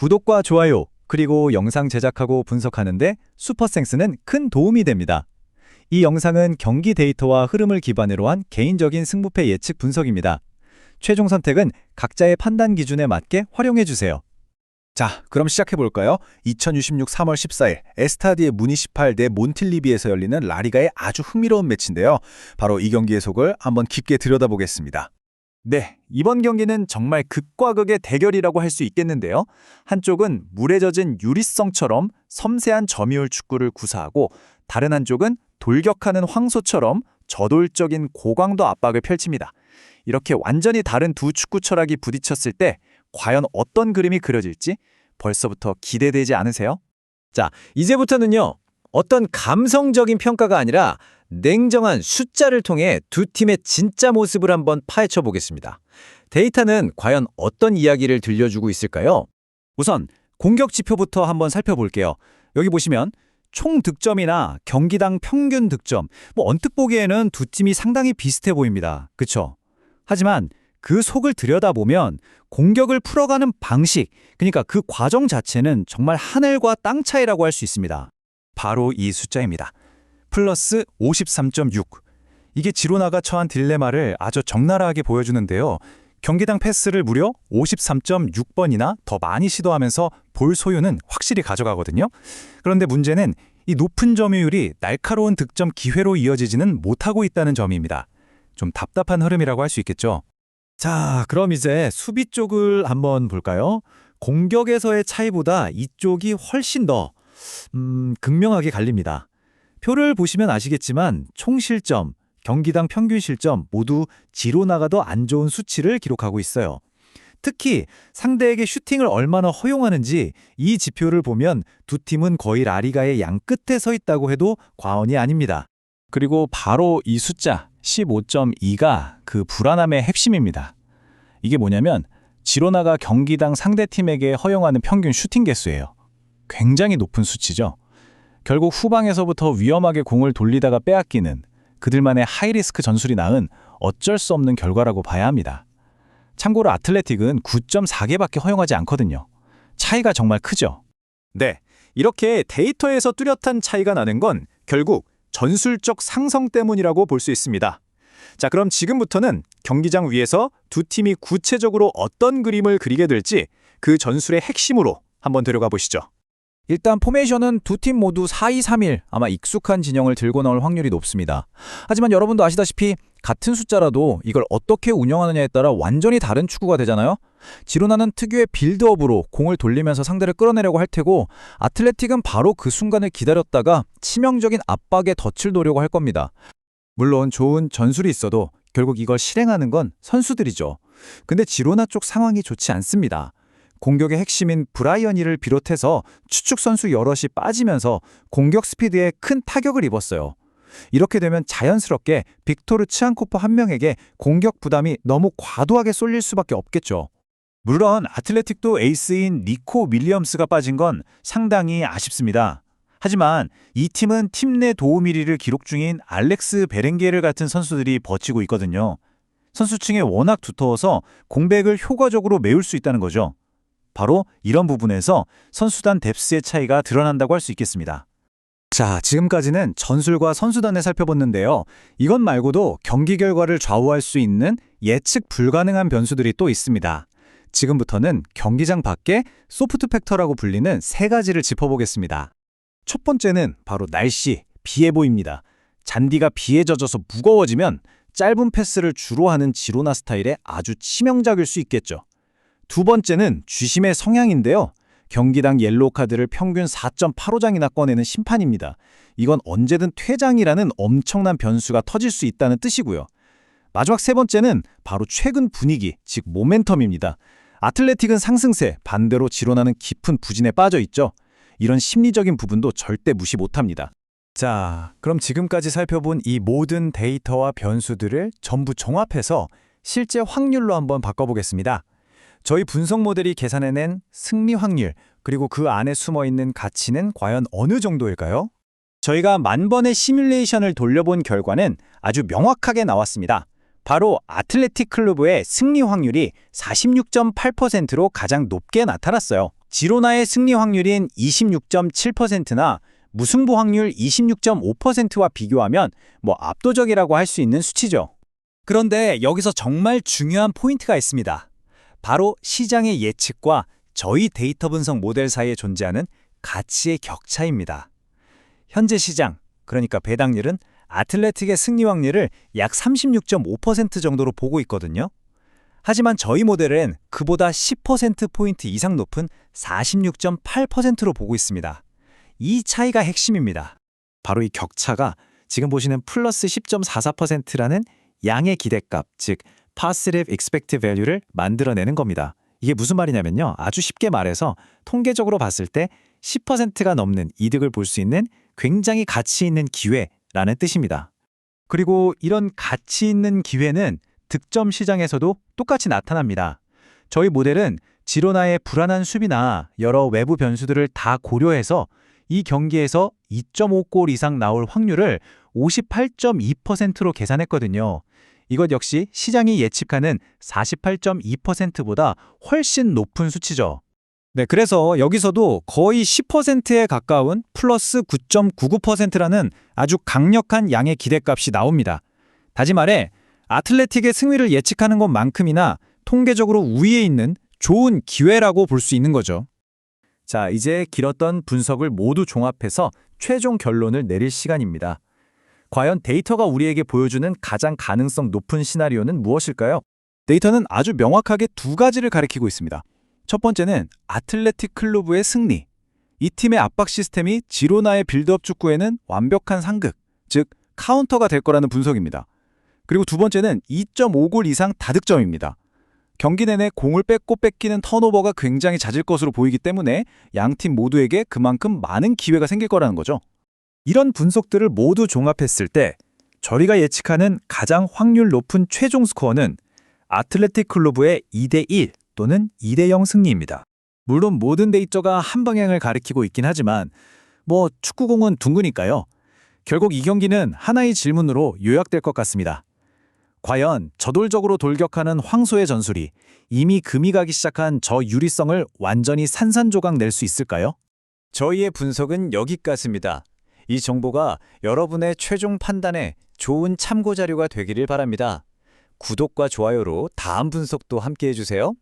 구독과 좋아요, 그리고 영상 제작하고 분석하는데 슈퍼생스는 큰 도움이 됩니다. 이 영상은 경기 데이터와 흐름을 기반으로 한 개인적인 승부패 예측 분석입니다. 최종 선택은 각자의 판단 기준에 맞게 활용해주세요. 자, 그럼 시작해볼까요? 2026 3월 14일 에스타디의 무니시팔 대 몬틸리비에서 열리는 라리가의 아주 흥미로운 매치인데요. 바로 이 경기의 속을 한번 깊게 들여다보겠습니다. 네, 이번 경기는 정말 극과 극의 대결이라고 할 수 있겠는데요. 한쪽은 물에 젖은 유리성처럼 섬세한 점유율 축구를 구사하고 다른 한쪽은 돌격하는 황소처럼 저돌적인 고강도 압박을 펼칩니다. 이렇게 완전히 다른 두 축구 철학이 부딪혔을 때 과연 어떤 그림이 그려질지 벌써부터 기대되지 않으세요? 자, 이제부터는요. 어떤 감성적인 평가가 아니라 냉정한 숫자를 통해 두 팀의 진짜 모습을 한번 파헤쳐 보겠습니다. 데이터는 과연 어떤 이야기를 들려주고 있을까요? 우선 공격 지표부터 한번 살펴볼게요. 여기 보시면 총 득점이나 경기당 평균 득점, 언뜻 보기에는 두 팀이 상당히 비슷해 보입니다. 그쵸? 하지만 그 속을 들여다보면 공격을 풀어가는 방식, 그러니까 그 과정 자체는 정말 하늘과 땅 차이라고 할 수 있습니다. 바로 이 숫자입니다. 플러스 53.6. 이게 지로나가 처한 딜레마를 아주 적나라하게 보여주는데요. 경기당 패스를 무려 53.6번이나 더 많이 시도하면서 볼 소유는 확실히 가져가거든요. 그런데 문제는 이 높은 점유율이 날카로운 득점 기회로 이어지지는 못하고 있다는 점입니다. 좀 답답한 흐름이라고 할 수 있겠죠. 자, 그럼 이제 수비 쪽을 한번 볼까요? 공격에서의 차이보다 이쪽이 훨씬 더 극명하게 갈립니다. 표를 보시면 아시겠지만 총 실점, 경기당 평균 실점 모두 지로나가 더 안 좋은 수치를 기록하고 있어요. 특히 상대에게 슈팅을 얼마나 허용하는지 이 지표를 보면 두 팀은 거의 라리가의 양 끝에 서 있다고 해도 과언이 아닙니다. 그리고 바로 이 숫자 15.2가 그 불안함의 핵심입니다. 이게 뭐냐면 지로나가 경기당 상대팀에게 허용하는 평균 슈팅 개수예요. 굉장히 높은 수치죠. 결국 후방에서부터 위험하게 공을 돌리다가 빼앗기는 그들만의 하이리스크 전술이 낳은 어쩔 수 없는 결과라고 봐야 합니다. 참고로 아틀레틱은 9.4개밖에 허용하지 않거든요. 차이가 정말 크죠. 네, 이렇게 데이터에서 뚜렷한 차이가 나는 건 결국 전술적 상성 때문이라고 볼 수 있습니다. 자, 그럼 지금부터는 경기장 위에서 두 팀이 구체적으로 어떤 그림을 그리게 될지 그 전술의 핵심으로 한번 들어가 보시죠. 일단 포메이션은 두 팀 모두 4-2-3-1, 아마 익숙한 진영을 들고 나올 확률이 높습니다. 하지만 여러분도 아시다시피 같은 숫자라도 이걸 어떻게 운영하느냐에 따라 완전히 다른 축구가 되잖아요. 지로나는 특유의 빌드업으로 공을 돌리면서 상대를 끌어내려고 할 테고 아틀레틱은 바로 그 순간을 기다렸다가 치명적인 압박에 덫을 놓으려고 할 겁니다. 물론 좋은 전술이 있어도 결국 이걸 실행하는 건 선수들이죠. 근데 지로나 쪽 상황이 좋지 않습니다. 공격의 핵심인 브라이언이를 비롯해서 추측 선수 여럿이 빠지면서 공격 스피드에 큰 타격을 입었어요. 이렇게 되면 자연스럽게 빅토르 츠안코프 한 명에게 공격 부담이 너무 과도하게 쏠릴 수밖에 없겠죠. 물론 아틀레틱도 에이스인 니코 윌리엄스가 빠진 건 상당히 아쉽습니다. 하지만 이 팀은 팀 내 도움 1위를 기록 중인 알렉스 베렌게르 같은 선수들이 버티고 있거든요. 선수층이 워낙 두터워서 공백을 효과적으로 메울 수 있다는 거죠. 바로 이런 부분에서 선수단 뎁스의 차이가 드러난다고 할 수 있겠습니다. 자, 지금까지는 전술과 선수단을 살펴봤는데요. 이것 말고도 경기 결과를 좌우할 수 있는 예측 불가능한 변수들이 또 있습니다. 지금부터는 경기장 밖에 소프트 팩터라고 불리는 세 가지를 짚어보겠습니다. 첫 번째는 바로 날씨, 비 예보입니다. 잔디가 비에 젖어서 무거워지면 짧은 패스를 주로 하는 지로나 스타일의 아주 치명적일 수 있겠죠. 두 번째는 주심의 성향인데요. 경기당 옐로우 카드를 평균 4.85장이나 꺼내는 심판입니다. 이건 언제든 퇴장이라는 엄청난 변수가 터질 수 있다는 뜻이고요. 마지막 세 번째는 바로 최근 분위기, 즉 모멘텀입니다. 아틀레틱은 상승세, 반대로 지로나는 깊은 부진에 빠져 있죠. 이런 심리적인 부분도 절대 무시 못합니다. 자, 그럼 지금까지 살펴본 이 모든 데이터와 변수들을 전부 종합해서 실제 확률로 한번 바꿔보겠습니다. 저희 분석 모델이 계산해낸 승리 확률, 그리고 그 안에 숨어있는 가치는 과연 어느 정도일까요? 저희가 10,000번의 시뮬레이션을 돌려본 결과는 아주 명확하게 나왔습니다. 바로 아틀레틱 클루브의 승리 확률이 46.8%로 가장 높게 나타났어요. 지로나의 승리 확률인 26.7%나 무승부 확률 26.5%와 비교하면 압도적이라고 할 수 있는 수치죠. 그런데 여기서 정말 중요한 포인트가 있습니다. 바로 시장의 예측과 저희 데이터 분석 모델 사이에 존재하는 가치의 격차입니다. 현재 시장, 그러니까 배당률은 아틀레틱의 승리 확률을 약 36.5% 정도로 보고 있거든요. 하지만 저희 모델은 그보다 10%포인트 이상 높은 46.8%로 보고 있습니다. 이 차이가 핵심입니다. 바로 이 격차가 지금 보시는 플러스 10.44%라는 양의 기대값, 즉 Positive Expected Value를 만들어내는 겁니다. 이게 무슨 말이냐면요. 아주 쉽게 말해서 통계적으로 봤을 때 10%가 넘는 이득을 볼 수 있는 굉장히 가치 있는 기회라는 뜻입니다. 그리고 이런 가치 있는 기회는 득점 시장에서도 똑같이 나타납니다. 저희 모델은 지로나의 불안한 수비나 여러 외부 변수들을 다 고려해서 이 경기에서 2.5골 이상 나올 확률을 58.2%로 계산했거든요. 이것 역시 시장이 예측하는 48.2%보다 훨씬 높은 수치죠. 네, 그래서 여기서도 거의 10%에 가까운 플러스 9.99%라는 아주 강력한 양의 기대값이 나옵니다. 다시 말해 아틀레틱의 승리를 예측하는 것만큼이나 통계적으로 우위에 있는 좋은 기회라고 볼 수 있는 거죠. 자, 이제 길었던 분석을 모두 종합해서 최종 결론을 내릴 시간입니다. 과연 데이터가 우리에게 보여주는 가장 가능성 높은 시나리오는 무엇일까요? 데이터는 아주 명확하게 두 가지를 가리키고 있습니다. 첫 번째는 아틀레틱 클루브의 승리. 이 팀의 압박 시스템이 지로나의 빌드업 축구에는 완벽한 상극, 즉 카운터가 될 거라는 분석입니다. 그리고 두 번째는 2.5골 이상 다득점입니다. 경기 내내 공을 뺏고 뺏기는 턴오버가 굉장히 잦을 것으로 보이기 때문에 양팀 모두에게 그만큼 많은 기회가 생길 거라는 거죠. 이런 분석들을 모두 종합했을 때 저희가 예측하는 가장 확률 높은 최종 스코어는 아틀레틱 클루브의 2대1 또는 2대0 승리입니다. 물론 모든 데이터가 한 방향을 가리키고 있긴 하지만 축구공은 둥그니까요. 결국 이 경기는 하나의 질문으로 요약될 것 같습니다. 과연 저돌적으로 돌격하는 황소의 전술이 이미 금이 가기 시작한 저 유리성을 완전히 산산조각 낼 수 있을까요? 저희의 분석은 여기까지입니다. 이 정보가 여러분의 최종 판단에 좋은 참고 자료가 되기를 바랍니다. 구독과 좋아요로 다음 분석도 함께 해주세요.